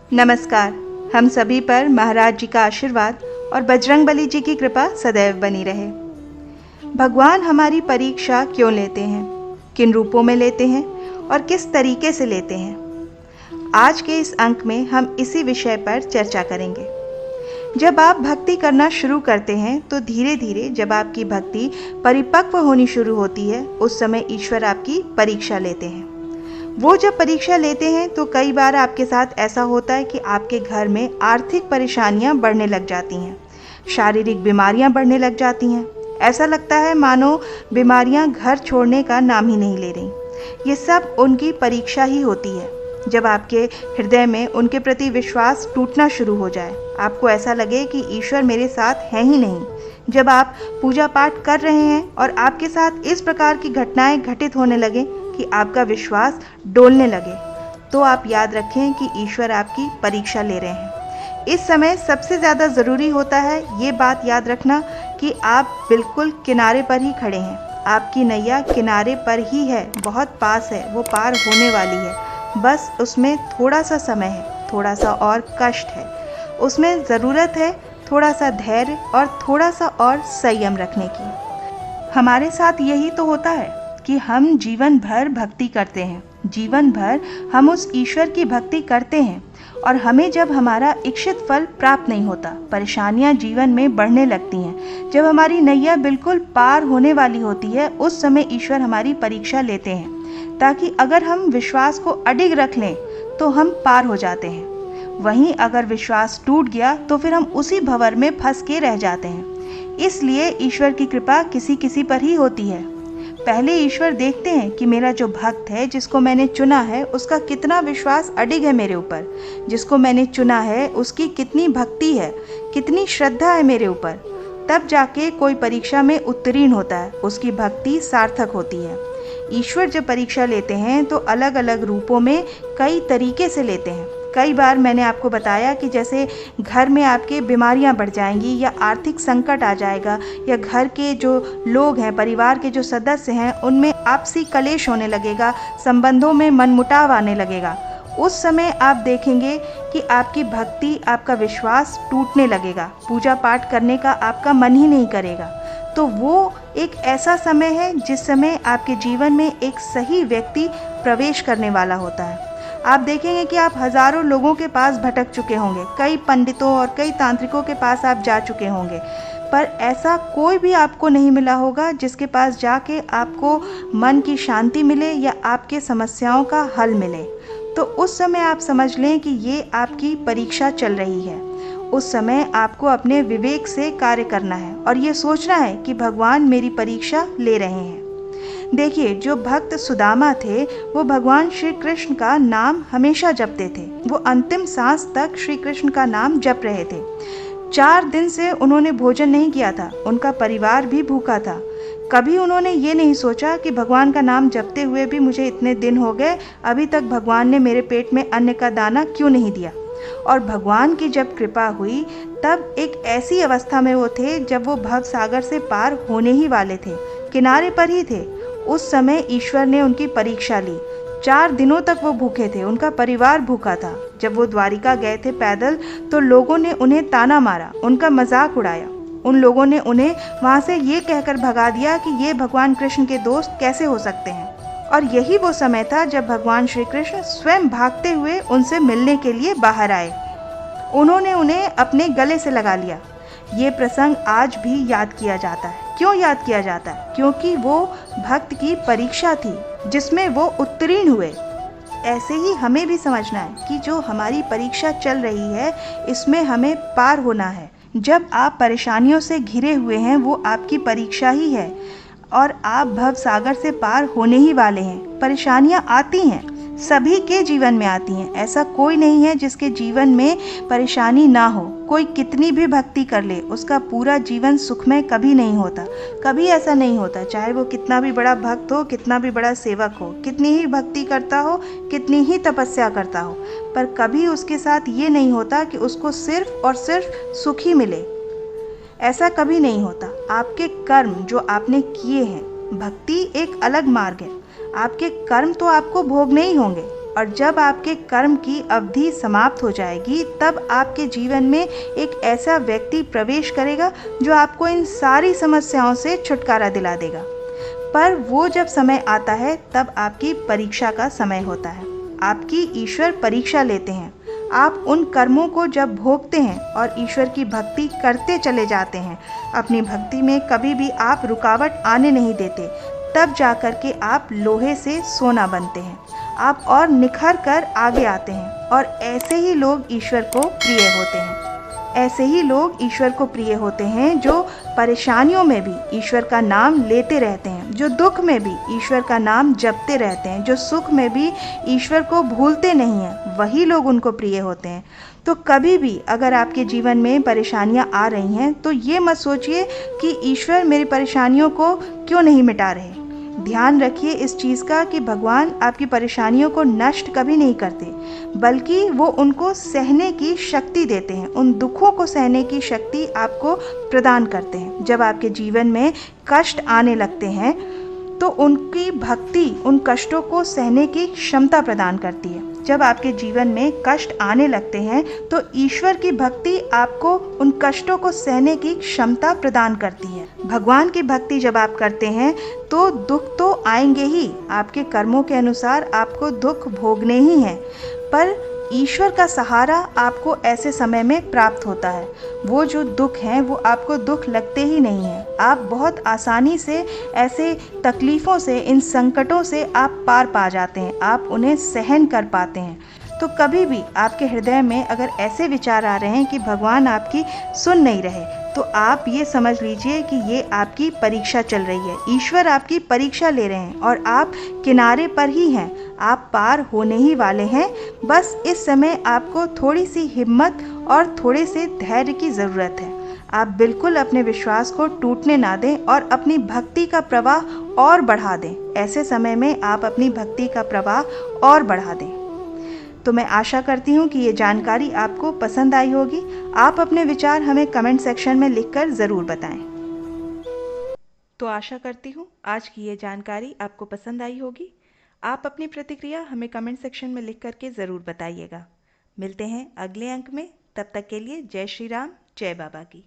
नमस्कार। हम सभी पर महाराज जी का आशीर्वाद और बजरंगबली जी की कृपा सदैव बनी रहे। भगवान हमारी परीक्षा क्यों लेते हैं, किन रूपों में लेते हैं और किस तरीके से लेते हैं, आज के इस अंक में हम इसी विषय पर चर्चा करेंगे। जब आप भक्ति करना शुरू करते हैं तो धीरे धीरे जब आपकी भक्ति परिपक्व होनी शुरू होती है, उस समय ईश्वर आपकी परीक्षा लेते हैं। वो जब परीक्षा लेते हैं तो कई बार आपके साथ ऐसा होता है कि आपके घर में आर्थिक परेशानियां बढ़ने लग जाती हैं, शारीरिक बीमारियां बढ़ने लग जाती हैं। ऐसा लगता है मानो बीमारियां घर छोड़ने का नाम ही नहीं ले रही। ये सब उनकी परीक्षा ही होती है। जब आपके हृदय में उनके प्रति विश्वास टूटना शुरू हो जाए, आपको ऐसा लगे कि ईश्वर मेरे साथ है ही नहीं, जब आप पूजा पाठ कर रहे हैं और आपके साथ इस प्रकार की घटनाएं घटित होने लगे कि आपका विश्वास डोलने लगे, तो आप याद रखें कि ईश्वर आपकी परीक्षा ले रहे हैं। इस समय सबसे ज़्यादा ज़रूरी होता है ये बात याद रखना कि आप बिल्कुल किनारे पर ही खड़े हैं। आपकी नैया किनारे पर ही है, बहुत पास है, वो पार होने वाली है। बस उसमें थोड़ा सा समय है, थोड़ा सा और कष्ट है, उसमें ज़रूरत है थोड़ा सा धैर्य और थोड़ा सा और संयम रखने की। हमारे साथ यही तो होता है कि हम जीवन भर भक्ति करते हैं, जीवन भर हम उस ईश्वर की भक्ति करते हैं और हमें जब हमारा इच्छित फल प्राप्त नहीं होता, परेशानियां जीवन में बढ़ने लगती हैं, जब हमारी नैया बिल्कुल पार होने वाली होती है, उस समय ईश्वर हमारी परीक्षा लेते हैं ताकि अगर हम विश्वास को अडिग रख लें तो हम पार हो जाते हैं। वहीं अगर विश्वास टूट गया तो फिर हम उसी भंवर में फंस के रह जाते हैं। इसलिए ईश्वर की कृपा किसी किसी पर ही होती है। पहले ईश्वर देखते हैं कि मेरा जो भक्त है, जिसको मैंने चुना है, उसका कितना विश्वास अडिग है मेरे ऊपर, जिसको मैंने चुना है उसकी कितनी भक्ति है, कितनी श्रद्धा है मेरे ऊपर। तब जाके कोई परीक्षा में उत्तीर्ण होता है, उसकी भक्ति सार्थक होती है। ईश्वर जब परीक्षा लेते हैं तो अलग अलग रूपों में कई तरीके से लेते हैं। कई बार मैंने आपको बताया कि जैसे घर में आपके बीमारियां बढ़ जाएंगी या आर्थिक संकट आ जाएगा या घर के जो लोग हैं, परिवार के जो सदस्य हैं, उनमें आपसी कलेश होने लगेगा, संबंधों में मनमुटाव आने लगेगा। उस समय आप देखेंगे कि आपकी भक्ति, आपका विश्वास टूटने लगेगा, पूजा पाठ करने का आपका मन ही नहीं करेगा। तो वो एक ऐसा समय है जिस समय आपके जीवन में एक सही व्यक्ति प्रवेश करने वाला होता है। आप देखेंगे कि आप हजारों लोगों के पास भटक चुके होंगे, कई पंडितों और कई तांत्रिकों के पास आप जा चुके होंगे, पर ऐसा कोई भी आपको नहीं मिला होगा जिसके पास जाके आपको मन की शांति मिले या आपके समस्याओं का हल मिले। तो उस समय आप समझ लें कि ये आपकी परीक्षा चल रही है। उस समय आपको अपने विवेक से कार्य करना है और ये सोचना है कि भगवान मेरी परीक्षा ले रहे हैं। देखिए, जो भक्त सुदामा थे वो भगवान श्री कृष्ण का नाम हमेशा जपते थे। वो अंतिम सांस तक श्री कृष्ण का नाम जप रहे थे। 4 दिन से उन्होंने भोजन नहीं किया था, उनका परिवार भी भूखा था। कभी उन्होंने ये नहीं सोचा कि भगवान का नाम जपते हुए भी मुझे इतने दिन हो गए, अभी तक भगवान ने मेरे पेट में अन्न का दाना क्यों नहीं दिया। और भगवान की जब कृपा हुई तब एक ऐसी अवस्था में वो थे जब वो भव सागर से पार होने ही वाले थे, किनारे पर ही थे। उस समय ईश्वर ने उनकी परीक्षा ली। 4 दिनों तक वो भूखे थे, उनका परिवार भूखा था। जब वो द्वारिका गए थे पैदल तो लोगों ने उन्हें ताना मारा, उनका मजाक उड़ाया। उन लोगों ने उन्हें वहाँ से ये कहकर भगा दिया कि ये भगवान कृष्ण के दोस्त कैसे हो सकते हैं। और यही वो समय था जब भगवान श्री कृष्ण स्वयं भागते हुए उनसे मिलने के लिए बाहर आए। उन्होंने उन्हें अपने गले से लगा लिया। ये प्रसंग आज भी याद किया जाता है। क्यों याद किया जाता है? क्योंकि वो भक्त की परीक्षा थी जिसमें वो उत्तीर्ण हुए। ऐसे ही हमें भी समझना है कि जो हमारी परीक्षा चल रही है, इसमें हमें पार होना है। जब आप परेशानियों से घिरे हुए हैं, वो आपकी परीक्षा ही है और आप भव सागर से पार होने ही वाले हैं। परेशानियां आती हैं, सभी के जीवन में आती हैं। ऐसा कोई नहीं है जिसके जीवन में परेशानी ना हो। कोई कितनी भी भक्ति कर ले, उसका पूरा जीवन सुखमय कभी नहीं होता। कभी ऐसा नहीं होता, चाहे वो कितना भी बड़ा भक्त हो, कितना भी बड़ा सेवक हो, कितनी ही भक्ति करता हो, कितनी ही तपस्या करता हो, पर कभी उसके साथ ये नहीं होता कि उसको सिर्फ और सिर्फ सुख ही मिले। ऐसा कभी नहीं होता। आपके कर्म जो आपने किए हैं, भक्ति एक अलग मार्ग है। आपके कर्म तो आपको भोगने ही होंगे और जब आपके कर्म की अवधि समाप्त हो जाएगी, तब आपके जीवन में एक ऐसा व्यक्ति प्रवेश करेगा जो आपको इन सारी समस्याओं से छुटकारा दिला देगा। पर वो जब समय आता है, तब आपकी परीक्षा का समय होता है। आपकी ईश्वर परीक्षा लेते हैं। आप उन कर्मों को जब भोगते हैं और ईश्वर की भक्ति करते चले जाते हैं, अपनी भक्ति में कभी भी आप रुकावट आने नहीं देते, तब जाकर के आप लोहे से सोना बनते हैं। आप और निखर कर आगे आते हैं और ऐसे ही लोग ईश्वर को प्रिय होते हैं। ऐसे ही लोग ईश्वर को प्रिय होते हैं जो परेशानियों में भी ईश्वर का नाम लेते रहते हैं, जो दुख में भी ईश्वर का नाम जपते रहते हैं, जो सुख में भी ईश्वर को भूलते नहीं हैं, वही लोग उनको प्रिय होते हैं। तो कभी भी अगर आपके जीवन में परेशानियां आ रही हैं, तो ये मत सोचिए कि ईश्वर मेरी परेशानियों को क्यों नहीं मिटा रहे। ध्यान रखिए इस चीज़ का कि भगवान आपकी परेशानियों को नष्ट कभी नहीं करते, बल्कि वो उनको सहने की शक्ति देते हैं, उन दुखों को सहने की शक्ति आपको प्रदान करते हैं। जब आपके जीवन में कष्ट आने लगते हैं, तो उनकी भक्ति उन कष्टों को सहने की क्षमता प्रदान करती है। जब आपके जीवन में कष्ट आने लगते हैं, तो ईश्वर की भक्ति आपको उन कष्टों को सहने की क्षमता प्रदान करती है। भगवान की भक्ति जब आप करते हैं, तो दुख तो आएंगे ही, आपके कर्मों के अनुसार आपको दुख भोगने ही हैं, पर ईश्वर का सहारा आपको ऐसे समय में प्राप्त होता है। वो जो दुख हैं, वो आपको दुख लगते ही नहीं हैं। आप बहुत आसानी से ऐसे तकलीफ़ों से, इन संकटों से आप पार पा जाते हैं, आप उन्हें सहन कर पाते हैं। तो कभी भी आपके हृदय में अगर ऐसे विचार आ रहे हैं कि भगवान आपकी सुन नहीं रहे, तो आप ये समझ लीजिए कि ये आपकी परीक्षा चल रही है। ईश्वर आपकी परीक्षा ले रहे हैं और आप किनारे पर ही हैं, आप पार होने ही वाले हैं। बस इस समय आपको थोड़ी सी हिम्मत और थोड़े से धैर्य की ज़रूरत है। आप बिल्कुल अपने विश्वास को टूटने ना दें और अपनी भक्ति का प्रवाह और बढ़ा दें। ऐसे समय में आप अपनी भक्ति का प्रवाह और बढ़ा दें। तो मैं आशा करती हूँ कि ये जानकारी आपको पसंद आई होगी। आप अपने विचार हमें कमेंट सेक्शन में लिखकर ज़रूर बताएं। तो आशा करती हूँ आज की ये जानकारी आपको पसंद आई होगी। आप अपनी प्रतिक्रिया हमें कमेंट सेक्शन में लिख करके ज़रूर बताइएगा। मिलते हैं अगले अंक में, तब तक के लिए जय श्री राम, जय बाबा की।